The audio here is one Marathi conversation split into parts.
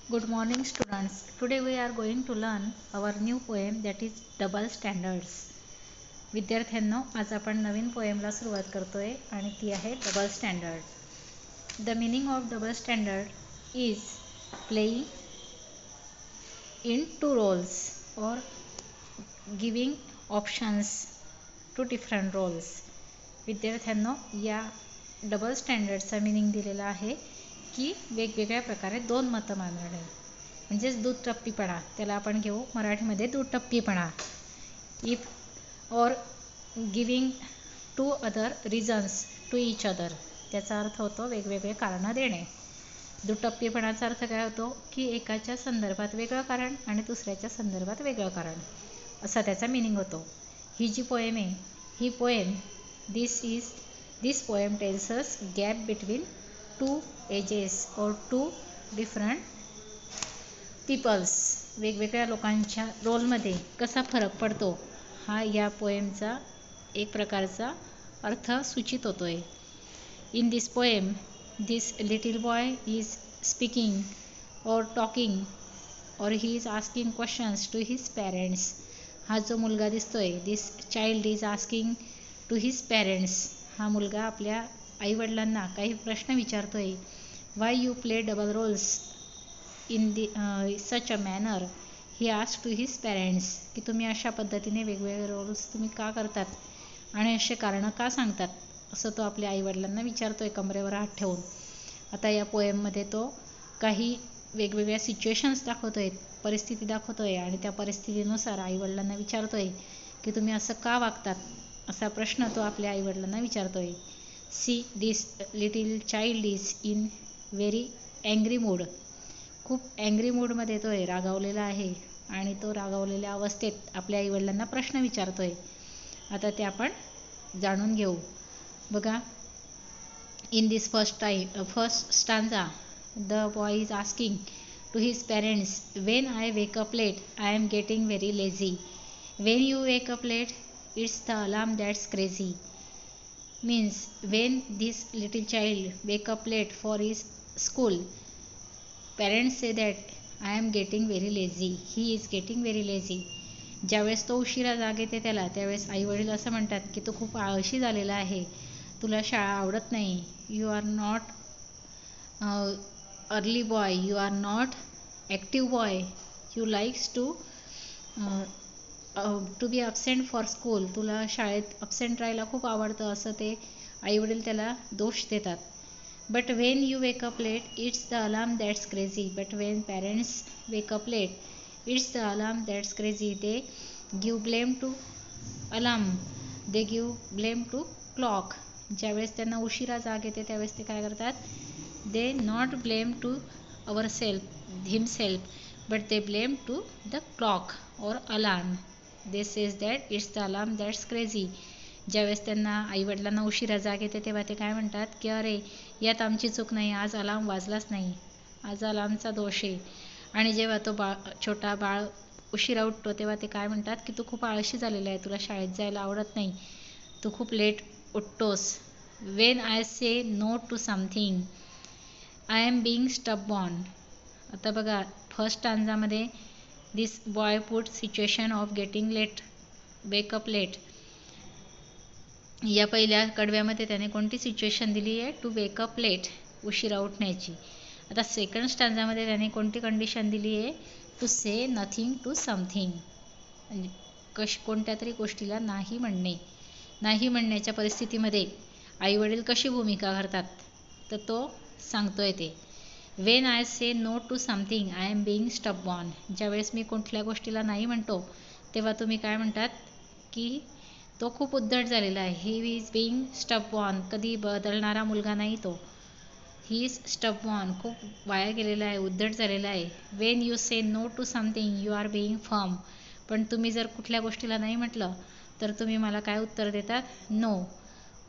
Good morning students. Today we are going to learn our new poem that is Double Standards. विद्यार्थ्यांनो आज आपण नवीन पोएमला सुरुवात करतोय आणि ती आहे double standard. The meaning of double standard is playing in two roles और giving options to different roles. विद्यार्थ्यांनो या डबल स्टँडर्डचा मीनिंग दिलेला आहे की वेगवेगळ्या प्रकारे दोन मतं मांडणे म्हणजेच दुटप्पीपणा. त्याला आपण घेऊ मराठीमध्ये दुटप्पीपणा. If are giving to other reasons to each other, त्याचा अर्थ होतो वेगवेगळे कारणं देणे. दुटप्पीपणाचा अर्थ काय होतो की एकाच्या संदर्भात वेगळं कारण आणि दुसऱ्याच्या संदर्भात वेगळं कारण, असा त्याचा मीनिंग होतो. ही जी पोएम आहे ही poem this poem tells us gap between two ages और टू डिफरंट पीपल्स. वेगवेगळ्या लोकांच्या रोलमध्ये कसा फरक पडतो हा या पोएमचा एक प्रकारचा अर्थ सूचित होतोय. In this poem this little boy is speaking और टॉकिंग और he is asking questions to his parents. हा जो मुलगा दिसतोय, this child is asking to his parents. हा मुलगा आपल्या आईवडिलांना काही प्रश्न विचारतोय. Why you play double roles in such a manner, he ask to his parents. की तुम्ही अशा पद्धतीने वेगवेगळे रोल्स तुम्ही का करतात आणि असे कारणं का सांगतात, असं तो आपल्या आईवडिलांना विचारतोय कमरेवर हात ठेवून. आता या पोएममध्ये तो काही वेगवेगळ्या सिच्युएशन्स दाखवतोय, परिस्थिती दाखवतोय आणि त्या परिस्थितीनुसार आईवडिलांना विचारतोय की तुम्ही असं का वागतात, असा प्रश्न तो आपल्या आईवडिलांना विचारतोय. See this little child is in very angry mood. खूप अँग्री मूडमध्ये तो रागावलेला आहे आणि तो रागावलेल्या अवस्थेत आपल्या आईवडिलांना प्रश्न विचारतोय. आता ते आपण जाणून घेऊ. बघा, in this first stanza the boy is asking to his parents, when I wake up late I am getting very lazy. When you wake up late it's the alarm that's crazy. Means when this little child wake up late for his school, parents say that I am getting very lazy. He is getting very lazy. ज्यावेळेस तो उशिरा जाग येते त्यावेळेस आई वडील असं म्हणतात की तो खूप आळशी झालेला आहे, तुला शाळा आवडत नाही. You are not early boy, you are not active boy, you likes to be absent for school. तुला शाळेत अबसेंट राहायला खूप आवडतं, असं ते आईवडील त्याला दोष देतात. But when you wake up late it's the alarm that's crazy. But when parents wake up late it's the alarm that's crazy. They give blame to alarm, they give blame to clock. ज्यावेळेस त्यांना उशिरा जाग येते त्यावेळेस ते काय करतात, they not blame to our self himself but they blame to the clock और alarm. They says that it's the alarm that's crazy. ज्यावेळेस त्यांना आईवडिलांना उशिरा जाग येते तेव्हा ते काय म्हणतात की अरे यात आमची चूक नाही, आज अलार्म वाजलाच नाही, आज अलार्मचा दोष आहे. आणि जेव्हा तो छोटा बाळ उशिरा उठतो तेव्हा ते काय म्हणतात की तू खूप आळशी झालेला आहे, तुला शाळेत जायला आवडत नाही, तू खूप लेट उठतोस. When I say no to something I am being stubborn. आता बघा, फर्स्ट स्टांजामध्ये this boy put situation of getting late, wake up late. या पहिल्या कडव्यामध्ये त्याने कोणती सिच्युएशन दिली आहे, टू वेकअप लेट, उशिरा उठण्याची. आता सेकंड स्टांजामध्ये त्याने कोणती कंडिशन दिली आहे, to say nothing to something, म्हणजे कोणत्या तरी गोष्टीला नाही म्हणणे. नाही म्हणण्याच्या परिस्थितीमध्ये आईवडील कशी भूमिका करतात तर तो सांगतोय ते. When I say no to something I am being stubborn. ज्यावेळेस मी कुठल्या गोष्टीला नाही म्हणतो तेव्हा तुम्ही काय म्हणतात की तो खूप उद्धट झालेला आहे. ही इज बिंग स्टबबॉर्न, कधी बदलणारा मुलगा नाही तो. ही इज स्टबबॉर्न, खूप वाया गेलेला आहे, उद्धट झालेला आहे. When you say no to something you are being firm. पण तुम्ही जर कुठल्या गोष्टीला नाही म्हटलं तर तुम्ही मला काय उत्तर देतात, no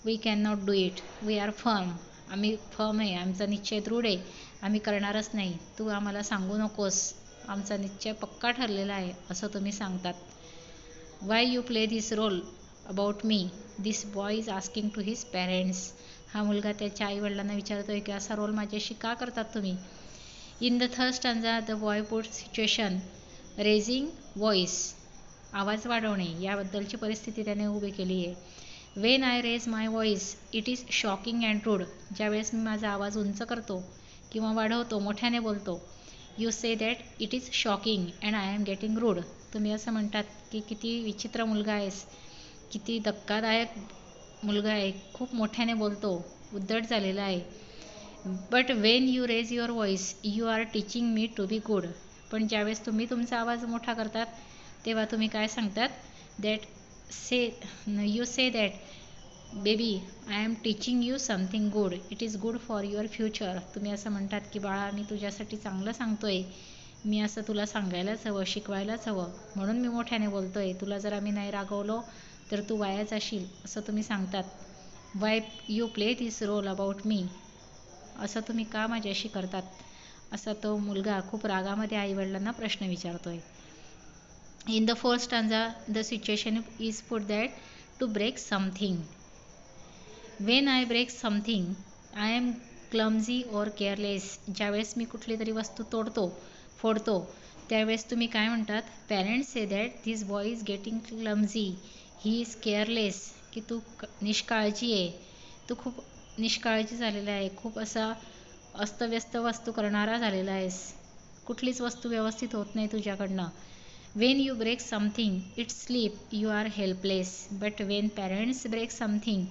we can not do it, we are firm. आम्ही फर्म आहे, आमचा निश्चय दृढ आहे, आम्ही करणारच नाही, तू आम्हाला सांगू नकोस, आमचा निश्चय पक्का ठरलेला आहे, असं तुम्ही सांगतात. Why you play this role about me, this boy is asking to his parents. हा मुलगा त्याच्या आईवडिलांना विचारतोय की असा रोल माझ्याशी का करतात तुम्ही. In the third stanza the boy put situation raising voice, आवाज वाढवणे याबद्दलची परिस्थिती त्याने उभी केली आहे. When I raise my voice it is shocking and rude, ज्यावेळेस मी माझा आवाज उंच करतो किंवा वाढवतो, मोठ्याने बोलतो. You say that it is shocking and I am getting rude, तुम्ही असं म्हणतात की किती विचित्र मुलगा आहेस, किती धक्कादायक मुलगा आहे, खूप मोठ्याने बोलतो, उद्धट झालेला आहे. But when you raise your voice you are teaching me to be good, पण ज्यावेळेस तुम्ही तुमचा आवाज मोठा करतात तेव्हा तुम्ही काय सांगतात, that you say that baby I am teaching you something good, it is good for your future, तुम्ही असं म्हणतात की बाळा मी तुझ्यासाठी चांगलं सांगतोय, मी असं तुला सांगायलाच हवं, शिकवायलाच हवं, म्हणून मी मोठ्याने बोलतोय, तुला जर आम्ही नाही रागवलो तर तू वाया जाशील असं तुम्ही सांगतात. Why you play this role about me, असं तुम्ही का माझ्याशी करतात, असा तो मुलगा खूप रागामध्ये आईवडिलांना प्रश्न विचारतोय. In the fourth stanza the situation is put that to break something. When I break something I am clumsy और केअरलेस, ज्यावेळेस मी कुठली तरी वस्तू फोडतो त्यावेळेस तुम्ही काय म्हणतात, parents say that this boy is getting clumsy, he is careless, की तू निष्काळजी आहे, तू खूप निष्काळजी झालेला आहे, खूप असा अस्तव्यस्त वस्तू करणारा झालेला आहेस, कुठलीच वस्तू व्यवस्थित होत नाही तुझ्याकडनं. When you break something it slip you are helpless, but when parents break something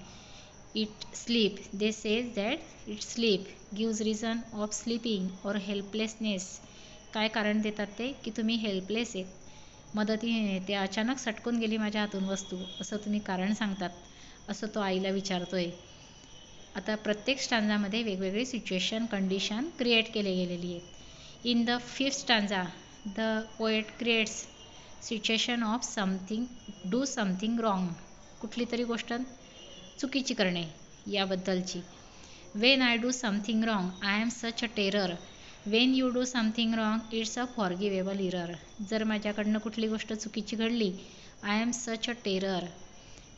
it slip they says that it slip gives reason of sleeping और हेल्पलेसनेस, काय कारण देतात ते, की तुम्ही हेल्पलेस आहेत, मदतीने ते अचानक सटकून गेली माझ्या हातून वस्तू, असं तुम्ही कारण सांगतात, असं तो आईला विचारतोय. आता प्रत्येक स्टांजामध्ये वेगवेगळी सिच्युएशन कंडिशन क्रिएट केली गेलेली आहेत. In the fifth stanza the poet creates situation of do something wrong, कुठली तरी गोष्ट चुकीची करणे याबद्दलची. When I do something wrong I am such a terror, when you do something wrong it's a forgivable error, जर माझ्याकडनं कुठली गोष्ट चुकीची घडली I am such a terror,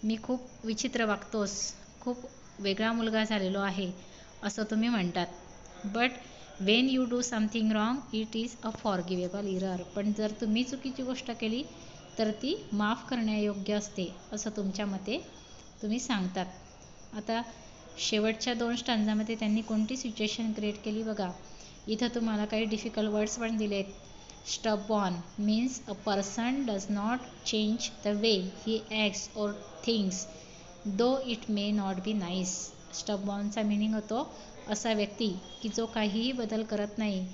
मी खूप विचित्र वागतोस, खूप वेगळा मुलगा झालेलो आहे असं तुम्ही म्हणतात. But when you do something wrong it is a forgivable error, पण जर तुम्ही चुकीची गोष्ट केली तर ती माफ करण्यायोग्य असते असं तुमच्या मते तुम्ही सांगतात. आता शेवटच्या 2 स्टांजामध्ये त्यांनी कोणती सिच्युएशन क्रिएट केली बघा. इथं तुम्हाला काही डिफिकल्ट वर्ड्स पण दिलेत. Stubborn means a person does not change the way he acts और things though it may not be nice. स्टबॉर्नचा मिनिंग होतो असा व्यक्ती की जो काहीही बदल करत नाही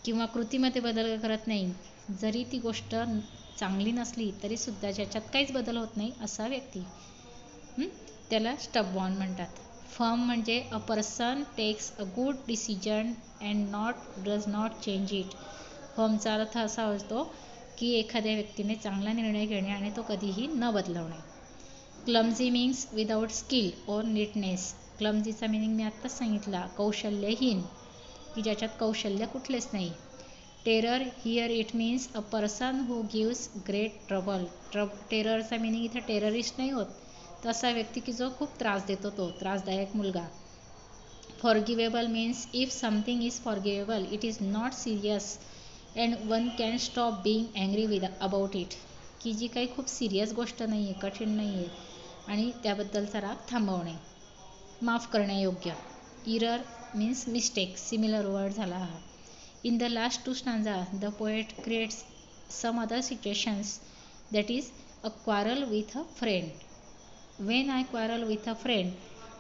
किंवा कृतीमध्ये बदल करत नाही, जरी ती गोष्ट चांगली नसली तरी सुद्धा ज्याच्यात काहीच बदल होत नाही असा व्यक्ती, त्याला स्टबॉर्न म्हणतात. फर्म म्हणजे a person takes a good decision and does not change it. फर्मचा अर्थ असा होतो की एखाद्या व्यक्तीने चांगला निर्णय घेणे आणि तो कधीही न बदलवणे. क्लमझी मीन्स विदाऊट स्किल और नीटनेस. क्लमझीचा मिनिंग मी आत्ताच सांगितला, कौशल्यहीन, की ज्याच्यात कौशल्य कुठलेच नाही. Terror here it means a person who gives great trouble. टेररचा मिनिंग इथं टेररिस्ट नाही होत, तसा व्यक्ती की जो खूप त्रास देतो, तो त्रासदायक मुलगा. Forgivable means if something is forgivable it is not serious and one can stop being angry about it, की जी काही खूप सिरियस गोष्ट नाही आहे, कठीण नाही आहे आणि त्याबद्दलचा राग थांबवणे, माफ करण्यायोग्य. Error means mistake, similar word झाला हा. In the last 2 stanza the poet creates some other situations that is a quarrel with a friend. When I quarrel with a friend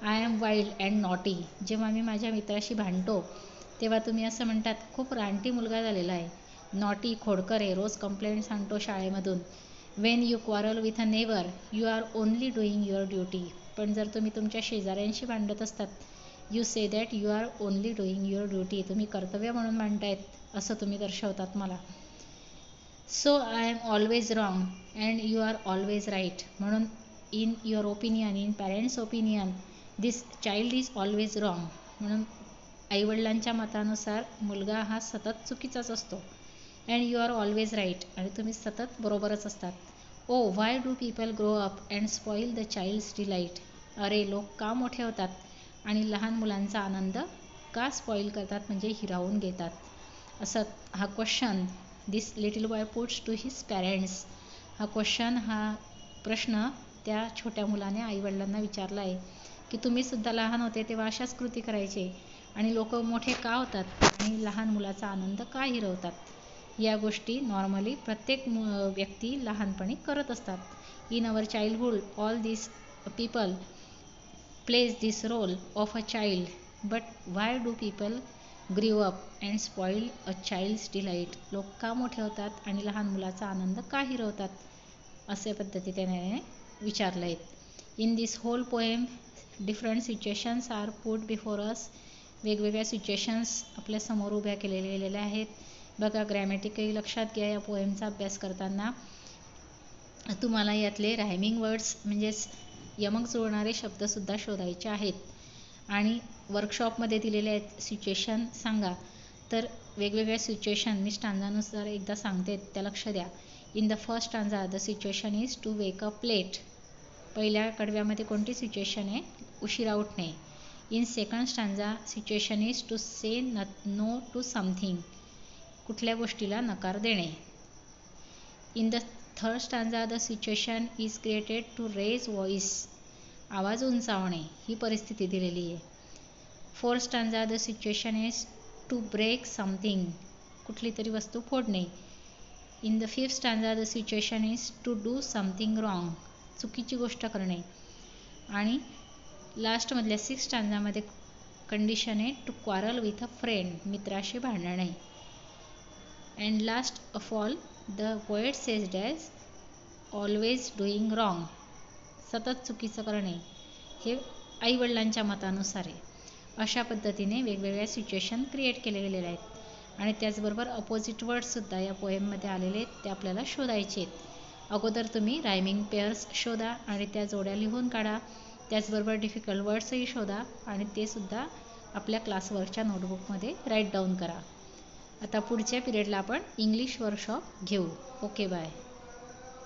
I am wild and naughty. जेव्हा मी माझ्या मित्राशी भांडतो तेव्हा तुम्ही असं म्हणतात खूप रानटी मुलगा झालेला आहे, नॉटी खोडकर आहे, रोज कंप्लेंट्स आणतो शाळेमधून. When you quarrel with a neighbour you are only doing your duty. पण जर तुम्ही तुमच्या शेजाऱ्यांशी भांडत असतात you say that you are only doing your duty, तुम्ही कर्तव्य म्हणून मांडतायत असं तुम्ही दर्शवतात मला. So I am always wrong and you are always right. म्हणून in your opinion, in parents opinion this child is always wrong. म्हणून आईवडिलांच्या मतानुसार मुलगा हा सतत चुकीचाच असतो. And you are always right, आणि तुम्ही सतत बरोबरच असतात. Oh why do people grow up and spoil the child's delight. अरे लोक का मोठे होतात आणि लहान मुलांचा आनंद का स्पॉईल करतात म्हणजे हिरावून घेतात असं हा question this little boy puts to his parents. हा प्रश्न त्या छोट्या मुलाने आईवडिलांना विचारला आहे की तुम्ही सुद्धा लहान होते तेव्हा अशाच कृती करायचे आणि लोक मोठे का होतात आणि लहान मुलाचा आनंद का हिरवतात. या गोष्टी नॉर्मली प्रत्येक व्यक्ती लहानपणी करत असतात. In our childhood all this people plays this role of a child, but why do people grieve up and spoil a child's delight. लोक का मोठे होतात आणि लहान मुलाचा आनंद का हिरवतात असे पद्धती त्याने विचारलं आहे. In this whole poem different situations are put before us. वेगवेगळ्या सिच्युएशन्स आपल्या समोर उभ्या केलेल्या आहेत. बघा ग्रॅमॅटिकही लक्षात घ्या या पोएमचा अभ्यास करताना. तुम्हाला यातले रायमिंग वर्ड्स म्हणजेच यमक जुळणारे शब्दसुद्धा शोधायचे आहेत. आणि वर्कशॉपमध्ये दिलेले आहेत सिच्युएशन सांगा. तर वेगवेगळ्या सिच्युएशन मी स्टांजानुसार एकदा सांगते त्या लक्ष द्या. In the first stanza the situation is to wake up late. पहिल्या कडव्यामध्ये कोणती सिच्युएशन आहे? उशिरा उठणे. In second stanza situation is to say no to something. कुठल्या गोष्टीला नकार देणे. In the third stanza the situation is created to raise voice. आवाज उंचावणे ही परिस्थिती दिलेली आहे. Fourth stanza the situation is to break something. कुठली तरी वस्तू फोडणे. In the fifth stanza the situation is to do something wrong. चुकीची गोष्ट करणे. आणि लास्टमधल्या सिक्स्थ स्टांजामध्ये कंडिशन आहे to quarrel with a friend. मित्राशी भांडणे. And last of all the poet says dad's always doing wrong. सतत चुकीचं करणे हे आईवडिलांच्या मतानुसार आहे. अशा पद्धतीने वेगवेगळ्या सिच्युएशन क्रिएट केले गेलेले आहेत. आणि त्याचबरोबर अपोजिट वर्ड्ससुद्धा या पोएममध्ये आलेले आहेत ते आपल्याला शोधायचे आहेत. अगोदर तुम्ही रायमिंग पेअर्स शोधा आणि त्या जोड्या लिहून काढा. त्याचबरोबर डिफिकल्ट वर्ड्सही शोधा आणि ते सुद्धा आपल्या क्लासवर्कच्या नोटबुकमध्ये राईट डाऊन करा. आता पुढच्या पिरियडला आपण इंग्लिश वर्कशॉप घेऊ. Okay bye.